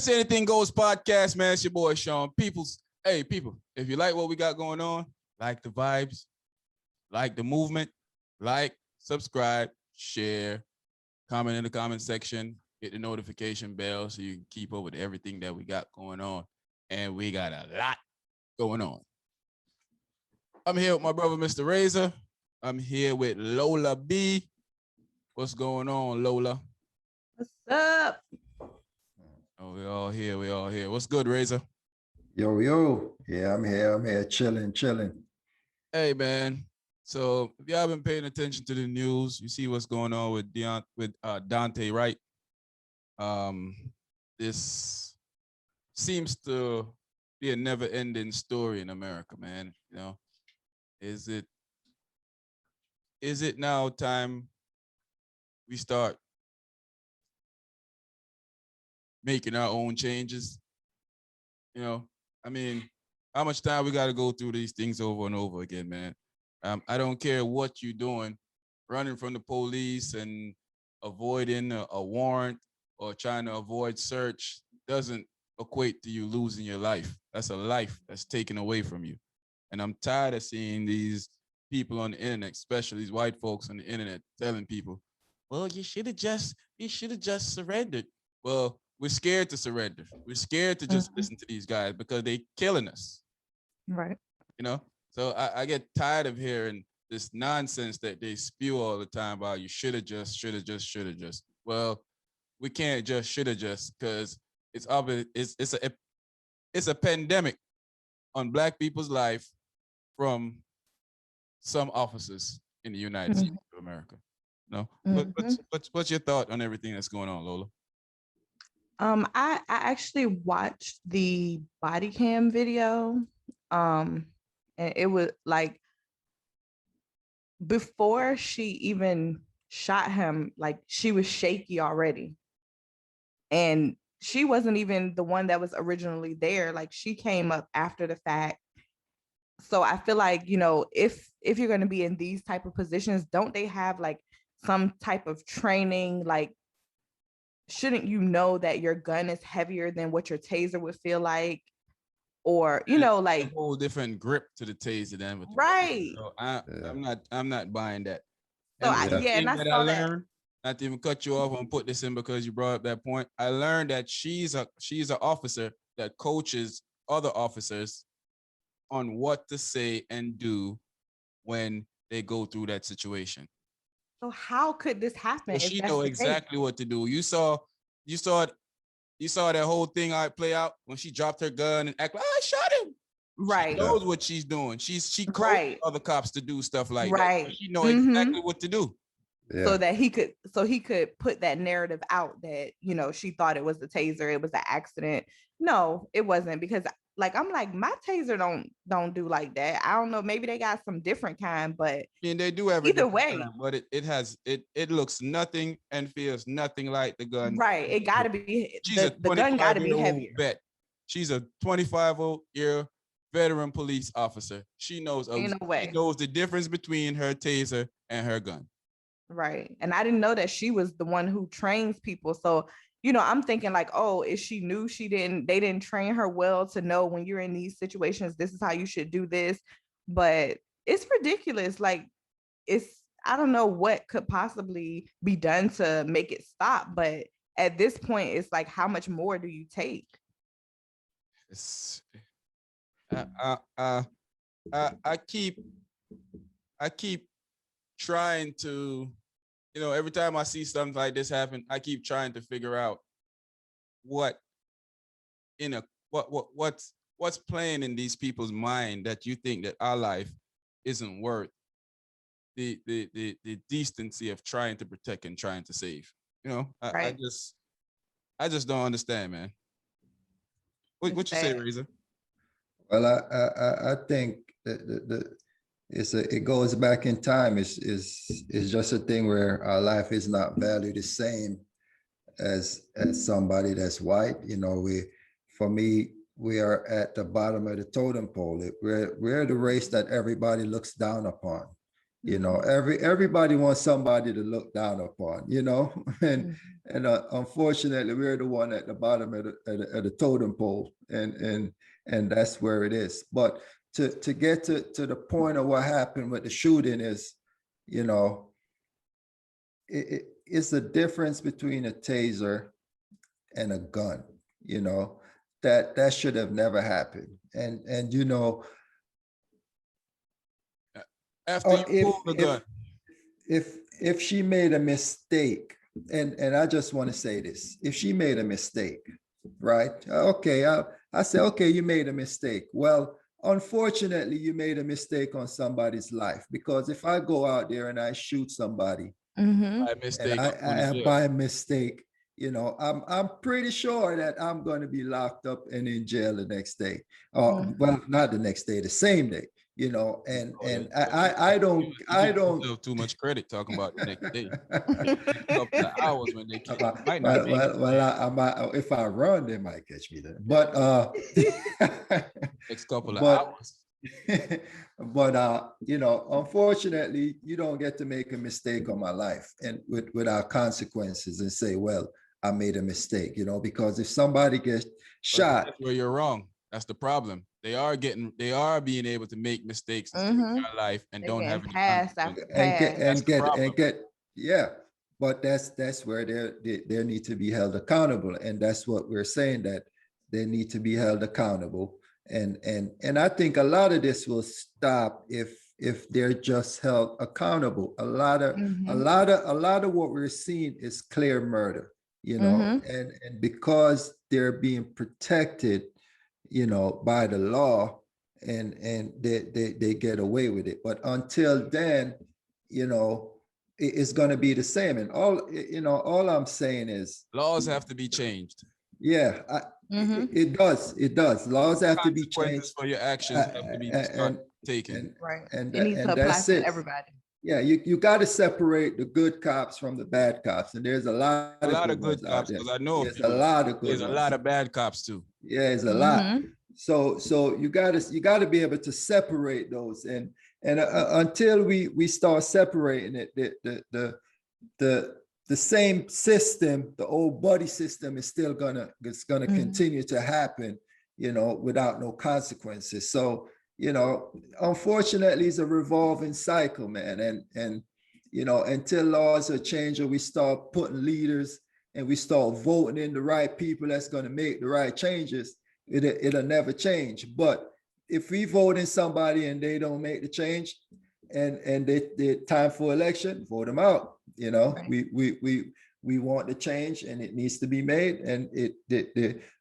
It's Anything Goes podcast, man. It's your boy Sean. Hey, people, if you like what we got going on, like the vibes, like the movement, like, subscribe, share, comment in the comment section, hit the notification bell so you can keep up with everything that we got going on. And we got a lot going on. I'm here with my brother, Mr. Razor. I'm here with Lola B. What's going on, Lola? What's up? Oh, we all here. What's good, Razor? Yo. Yeah, I'm here, chilling. Hey, man. So if you haven't paid attention to the news, you see what's going on with Daunte Wright. This seems to be a never-ending story in America, man. You know, is it now time we start making our own changes? You know, I mean, how much time we got to go through these things over and over again, man? I don't care what you're doing, running from the police and avoiding a warrant or trying to avoid search doesn't equate to you losing your life. That's a life that's taken away from you. And I'm tired of seeing these people on the internet, especially these white folks on the internet, telling people, well, you should have just surrendered. Well, we're scared to surrender. We're scared to just listen to these guys because they're killing us. Right. You know? So I get tired of hearing this nonsense that they spew all the time about you should have just. Well, we can't just should have just because it's obvious it's a pandemic on Black people's life from some officers in the United States of America. No, what's your thought on everything that's going on, Lola? I actually watched the body cam video. And it was like before she even shot him, like she was shaky already. And she wasn't even the one that was originally there. Like she came up after the fact. So I feel like, you know, if you're going to be in these type of positions, don't they have like some type of training? Like, shouldn't you know that your gun is heavier than what your taser would feel like? Or, you know, like a whole different grip to the taser than with right. So I'm not buying that. So and I saw that. Not to even cut you off and put this in because you brought up that point. I learned that she's an officer that coaches other officers on what to say and do when they go through that situation. So how could this happen? So she know exactly what to do. You saw that whole thing play out when she dropped her gun and act like, I shot him. Right. She knows what she's doing. She coached other cops to do stuff like that. So she know exactly what to do. Yeah. So he could put that narrative out that, you know, she thought it was the taser, it was an accident. No, it wasn't, because like I'm like, my taser don't do like that. I don't know, maybe they got some different kind, but I mean, they do have either way, kind, but it looks nothing and feels nothing like the gun. Right. It gotta be the gun gotta be heavier. Vet. She's a 25-year veteran police officer. She knows the difference between her taser and her gun. Right. And I didn't know that she was the one who trains people. So, you know, I'm thinking like, oh, is she knew they didn't train her well to know when you're in these situations, this is how you should do this. But it's ridiculous. Like, I don't know what could possibly be done to make it stop. But at this point, it's like, how much more do you take? I keep trying to, you know, every time I see something like this happen, I keep trying to figure out what's playing in these people's mind that you think that our life isn't worth the decency of trying to protect and trying to save. You know, I just don't understand, man. What you say, Razor? Well, I think that it goes back in time. It's just a thing where our life is not valued the same as somebody that's white. You know, we are at the bottom of the totem pole. We're the race that everybody looks down upon. You know, everybody wants somebody to look down upon, you know, and unfortunately, we're the one at the bottom of the totem pole, and that's where it is. But to get to the point of what happened with the shooting is, you know, it's the difference between a taser and a gun, you know, that should have never happened. And you know, After you pull the gun. If she made a mistake, and I just want to say this, if she made a mistake, right? Okay, I say, okay, you made a mistake. Well, unfortunately, you made a mistake on somebody's life, because if I go out there and I shoot somebody, by mistake, and by mistake, you know, I'm pretty sure that I'm going to be locked up and in jail the next day. Well, not the next day, the same day. You know, and I don't too much credit talking about the next day. A couple of hours when they might not if I run, they might catch me there. But next couple of hours. But you know, unfortunately, you don't get to make a mistake on my life and without consequences and say, well, I made a mistake, you know, because if somebody gets shot, that's where you're wrong. That's the problem. They are being able to make mistakes in their life and don't have any get yeah. But that's where they need to be held accountable, and that's what we're saying, that they need to be held accountable. And I think a lot of this will stop if they're just held accountable. A lot of what we're seeing is clear murder, you know, and because they're being protected, you know, by the law, and they get away with it. But until then, you know, it's going to be the same. And all I'm saying is laws have to be changed. Yeah, it does. Laws have to be changed for your actions have to be taken. Right. And it needs to apply to everybody. Yeah, you got to separate the good cops from the bad cops, and there's a lot of good cops, because I know there's a lot of good there's a lot of bad cops too. Yeah, it's a lot. So you got to be able to separate those, and until we start separating it, the same system, the old buddy system, is still gonna continue to happen, you know, without no consequences. So, you know, unfortunately, it's a revolving cycle, man. And you know, until laws are changed, or we start putting leaders and we start voting in the right people that's going to make the right changes, it'll never change. But if we vote in somebody and they don't make the change, and they time for election, vote them out. You know, right. we want the change, and it needs to be made, and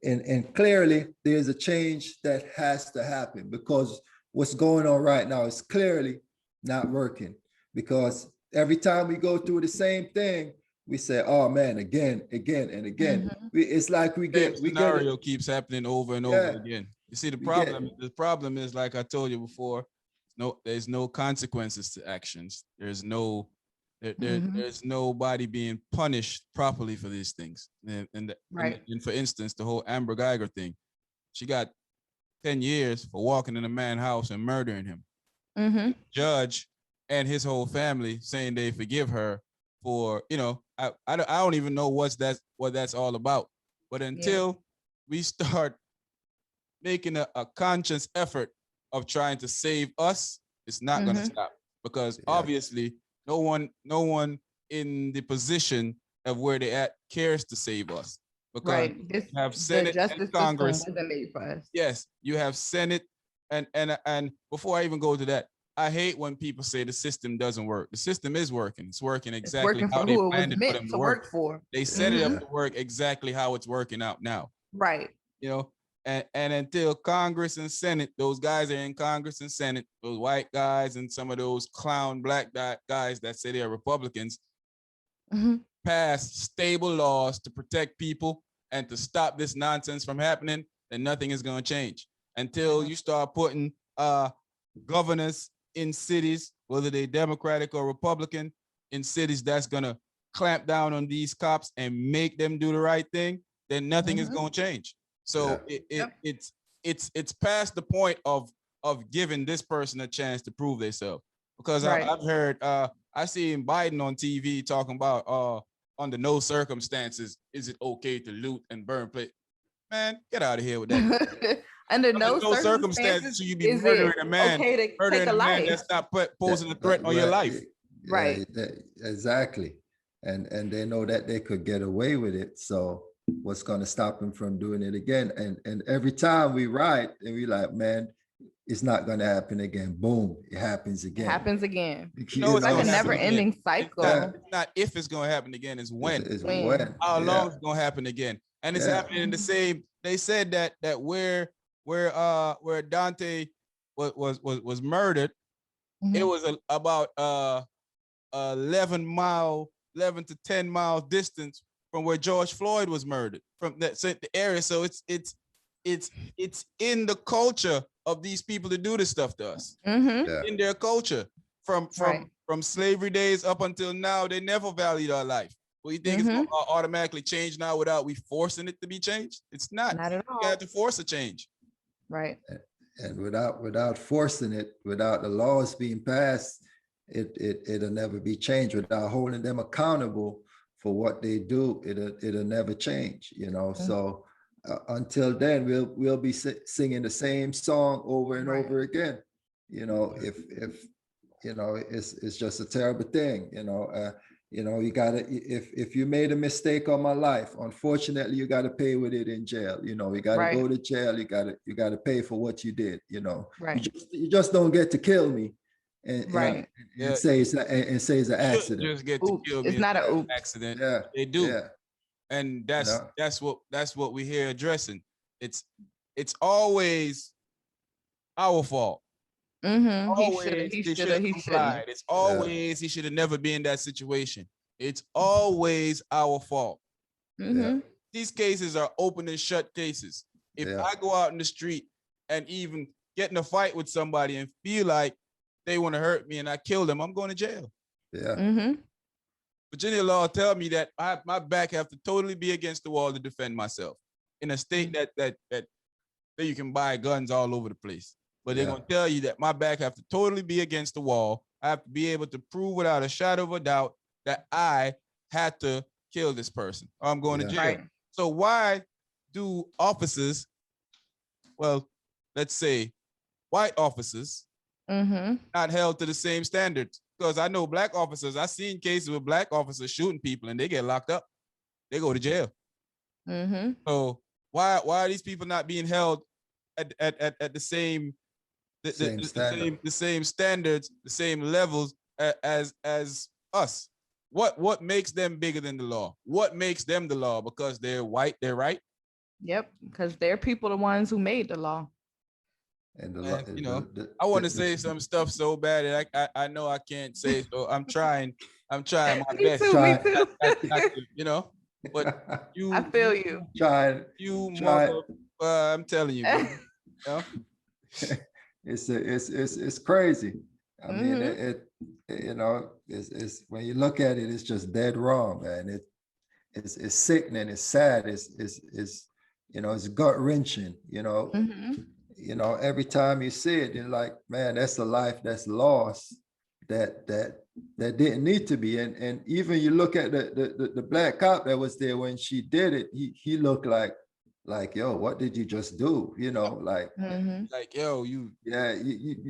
and clearly there's a change that has to happen, because what's going on right now is clearly not working. Because every time we go through the same thing, we say, "Oh man, again and again." It's like the scenario keeps happening over and over again. You see, the problem is, like I told you before, there's no consequences to actions. There's nobody being punished properly for these things. And for instance, the whole Amber Geiger thing, she got 10 years for walking in a man's house and murdering him. The judge and his whole family saying they forgive her for, you know, I don't even know what that's all about. But until we start making a conscious effort of trying to save us, it's not going to stop, because obviously no one in the position of where they at cares to save us, because you have Senate and Congress. Wasn't made for us. Yes, you have Senate, and before I even go to that, I hate when people say the system doesn't work. The system is working. It's working exactly how they planned it for them to work for. They set it up to work exactly how it's working out now. Right. You know, and until Congress and Senate, those guys are in Congress and Senate, those white guys and some of those clown black guys that say they're Republicans, pass stable laws to protect people and to stop this nonsense from happening, then nothing is going to change. Until you start putting governors in cities, whether they're Democratic or Republican, in cities that's going to clamp down on these cops and make them do the right thing, then nothing is going to change. So it's past the point of giving this person a chance to prove themselves. because Right. I've heard I seen Biden on TV talking about under no circumstances is it okay to loot and burn plate. Man, get out of here with that. Under Under no no circumstances circumstances should you be is it murdering a man, okay to take a life. that's not posing a threat That- on your right, life. yeah, Right. exactly. And they know that they could get away with it. So what's going to stop them from doing it again? And every time we write and we like, man, it's not going to happen again. Boom, it happens It again. happens again. You know, it's Like a gonna happen never-ending again. cycle. It's not if it's gonna happen again, it's when. It's When. when. How Yeah. long it's gonna happen again. And it's Yeah. happening in the same. They said that where Daunte was murdered, it Mhm. was about 11 to 10 mile distance from where George Floyd was murdered, from that the area. So it's in the culture of these people to do this stuff to us. Mhm. Yeah. In their culture, from Right. slavery days up until now, they never valued our life. Well, you think it's Mhm. gonna automatically change now without we forcing it to be changed? It's not. Not at You all. have to force a change. Right. And without forcing it, without the laws being passed, it'll never be changed. Without holding them accountable for what they do, it'll never change. So until then, we'll be singing the same song over and Right. over again. If it's just a terrible thing. You gotta, if you made a mistake on my life, unfortunately, you gotta pay with it in jail. You gotta Right. go to jail. You gotta pay for what you did. Right. You just don't get to kill me and Right. Yeah. say it's and say it's an Shouldn't accident. just get to Oops. kill me. It's not an oops. accident. Yeah, They do. yeah, And know? that's what we here addressing. It's always our fault. Mhm. He Always should have. He they should have. He complied. shouldn't. It's always he should have never been in that situation. It's always our fault. Mhm. These cases are open and shut cases. If Yeah. I go out in the street and even get in a fight with somebody and feel like they want to hurt me and I kill them, I'm going to jail. Yeah, Mhm. Virginia law tell me that my back have to totally be against the wall to defend myself in a state that you can buy guns all over the place. But they're Yeah. gonna tell you that my back have to totally be against the wall. I have to be able to prove without a shadow of a doubt that I had to kill this person or I'm going to Yeah. jail. Right. So why do officers, well, let's say white officers, Mhm. not held to the same standards? Because I know black officers, I've seen cases with black officers shooting people and they get locked up. They go to jail. Mhm. So why are these people not being held at the same Same standard. the same standards, the same levels as us? What makes them bigger than the law? What makes them the law? Because they're white, they're right. Yep. Because they're people the ones who made the law. And And, I want to say some stuff so bad that I know I can't say. So I'm trying my Me best. too. Try- Me too. Not to, but you, I feel you. try. mother, I'm telling you, bro. It's crazy. I mean, Mhm. it's when you look at it, it's just dead wrong, man. It's sickening. It's sad. It's gut wrenching. Mhm. Every time you see it, you're like, man, that's a life that's lost that didn't need to be. And even you look at the black cop that was there when she did it, he looked like, yo, what did you just do? Like, Mhm. Like, yo, you. yeah,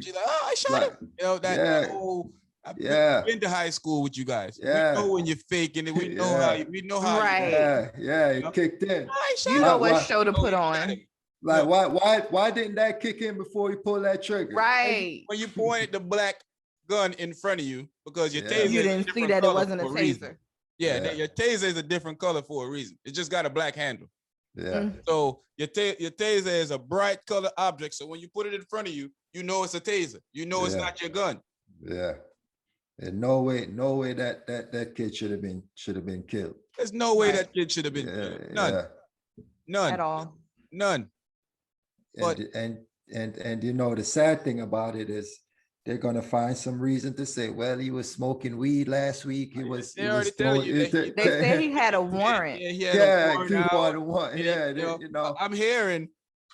She's like, oh, I shot like, him. That yeah, whole. yeah, Been to high school with you guys. yeah. We know when you're faking it. We know Yeah. we know how. Right. yeah, You know? it kicked in. I shot You him. know Why- what show to Oh, put you shot on. him. Like, No. why didn't that kick in before you pull that trigger? Right. When you pointed the black gun in front of you because your Yeah. taser You is a didn't see different that it color wasn't a for reason. taser. Yeah, Yeah. your taser is a different color for a reason. It just got a black handle. Yeah, Mm. So your taser is a bright color object. So when you put it in front of you, you know it's a taser. You know it's Yeah. not your gun. yeah. And no way that kid should have been killed. There's no way Right. that kid should have been Yeah, killed. None. yeah. None. At all. None. But And the sad thing about it is they're gonna find some reason to say, well, he was smoking weed last week. He was. they already tell you that They said he had a warrant. Yeah, he had Yeah, a warrant he out. wanted one. And Yeah, I'm hearing,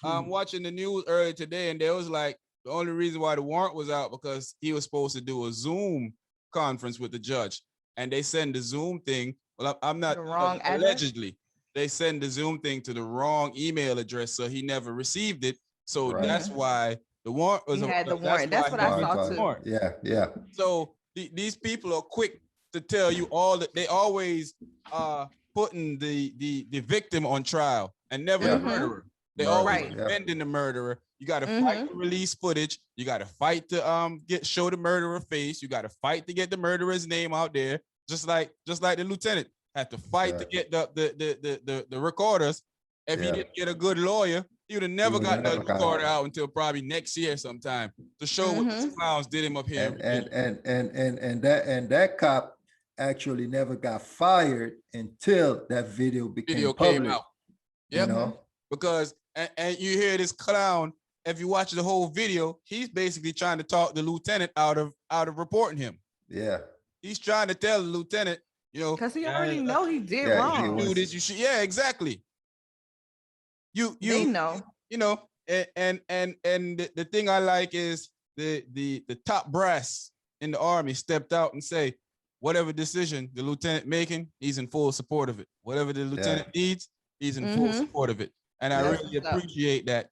I'm watching the news earlier today, and there was like The only reason why the warrant was out because he was supposed to do a Zoom conference with the judge, and they send the Zoom thing. Well, I'm not The wrong address? allegedly. They send the Zoom thing to the wrong email address, so he never received it. So Right. that's why the warrant was. He had the That's warrant. That's why what he I saw had the too. warrant. Yeah, yeah. So these people are quick to tell you all that they always putting the victim on trial and never Yeah. the murderer. They Murder, always Right. yeah. defending the murderer. You got to fight to release footage. You got to fight to show the murderer face. You got to fight to get the murderer's name out there. Just like the lieutenant had to fight to get the recorders. If he didn't get a good lawyer, he would have never got the recorder out until probably next year sometime to show what these clowns did him up here. And that cop actually never got fired until that video became public. Came out. Yep. You know? Because and you hear this clown, if you watch the whole video, he's basically trying to talk the lieutenant out of reporting him. Yeah. He's trying to tell the lieutenant, because he already know he did yeah, wrong. do this, you should. Yeah, exactly. They know. And the thing I like is the top brass in the Army stepped out and say, whatever decision the lieutenant making, he's in full support of it. Whatever the lieutenant needs, he's in full support of it. And I really appreciate that.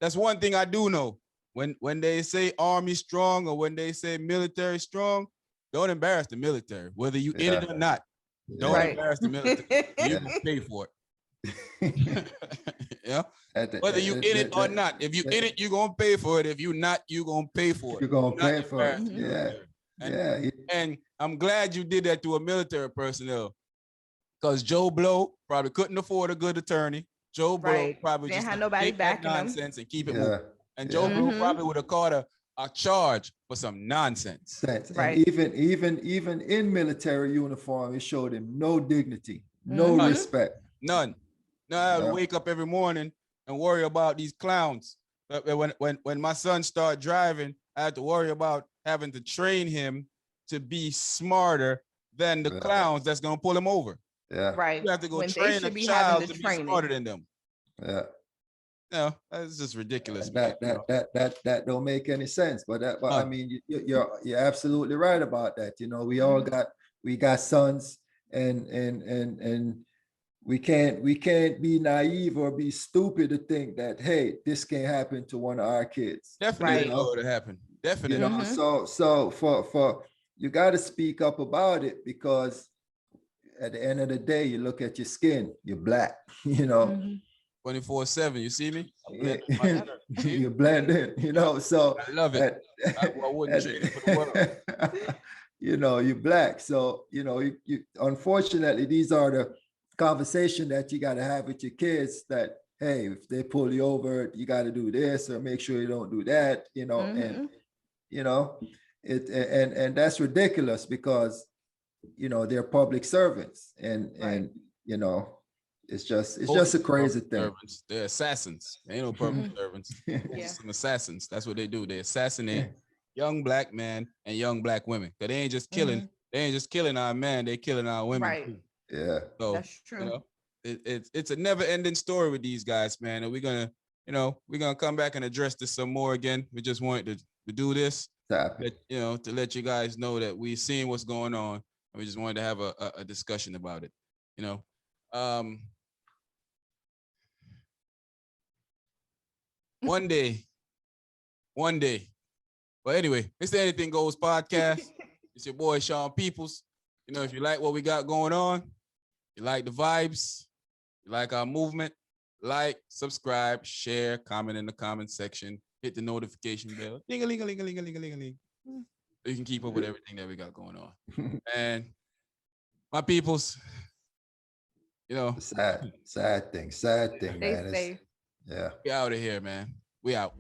That's one thing I do know. When they say Army strong or when they say military strong, don't embarrass the military, whether you in it or not. Don't embarrass the military. You can pay for it. Yeah. Whether you in it or not. If you in it, you're gonna pay for it. If you not, you're gonna pay for it. You're gonna pay for it. Yeah. And I'm glad you did that to a military personnel. Because Joe Blow probably couldn't afford a good attorney. Joe Blow probably didn't just have nobody backing nonsense him and keep it moving. And Joe Blow probably would have caught a charge for some nonsense. Right. And even in military uniform, it showed him no dignity, no respect. None. Now I would wake up every morning and worry about these clowns. When my son started driving, I had to worry about having to train him to be smarter than the clowns that's gonna pull him over. Yeah. Right. You have to go when train a child to be smarter than them. Yeah. No, that's just ridiculous. That don't make any sense. But I mean, you're absolutely right about that. We all got sons, and we can't be naive or be stupid to think that, hey, this can happen to one of our kids. Definitely know what happened. Definitely. So for you got to speak up about it, because at the end of the day, you look at your skin, you're black. 24/7. You see me? You blend in. So I love it. I wouldn't change it for the world. You're black. So, you unfortunately, these are the conversation that you got to have with your kids, that, hey, if they pull you over, you got to do this, or make sure you don't do that, and, and that's ridiculous, because, they're public servants, and it's just a crazy thing. Servants. They're assassins. They ain't no public servants. Some assassins. That's what they do. They assassinate young black men and young black women. Cause they ain't just killing. They ain't just killing our men. They killing our women. Right. Too. Yeah. So that's true. It's a never ending story with these guys, man. And we're gonna come back and address this some more again. We just wanted to do this, to let you guys know that we're seeing what's going on, and we just wanted to have a discussion about it. One day. But anyway, it's the Anything Goes podcast. It's your boy Sean Peoples. If you like what we got going on, you like the vibes, you like our movement, like, subscribe, share, comment in the comment section, hit the notification bell, ling-a-ling-a-ling-a-ling-a-ling-a-ling. So you can keep up with everything that we got going on. And my peoples, sad thing, Stay man. safe. Yeah. We out of here, man. We out.